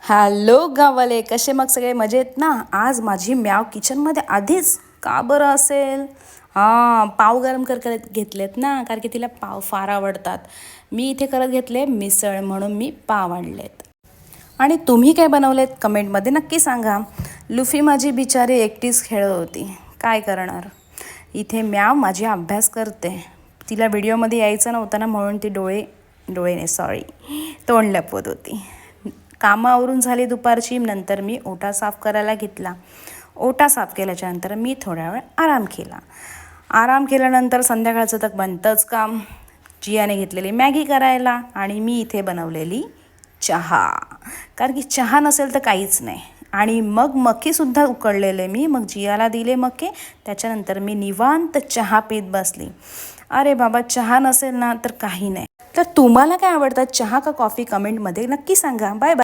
Hello गावाले, कसे मग सगळे मजेत ना. आज माझी म्याव किचनमध्ये आधीच का बरं असेल. पाव गरम करत घेतलेत ना, कारण की तिला पाव फार आवडतात. मी इथे करत घेतले मिसळ, म्हणून मी पाव आणलेत. आणि तुम्ही काय बनवलेत कमेंटमध्ये नक्की सांगा. लुफी माझी बिचारी एकटीच खेळत होती, काय करणार. इथे म्याव माझी अभ्यास करते. तिला व्हिडिओमध्ये यायचं नव्हतं ना, म्हणून ती तोंड लपवत होती. कामावरून झाली दुपारची. नंतर मी ओटा साफ करायला घेतला. ओटा साफ केल्याच्यानंतर मी थोड्या वेळ आराम केल्यानंतर संध्याकाळचं तर बनतंच काम. जियाने घेतलेली मॅगी करायला आणि मी इथे बनवलेली चहा, कारण की चहा नसेल तर काहीच नाही. आणि मग मक्केसुद्धा उकडलेले मी, मग जियाला दिले मक्के. त्याच्यानंतर मी निवांत चहा पीत बसली. अरे बाबा, चहा नसेल ना तर काही नाही. तर तुम्हाला काय आवडतं, चहा का कॉफी, कमेंटमध्ये नक्की सांगा. Bye bye.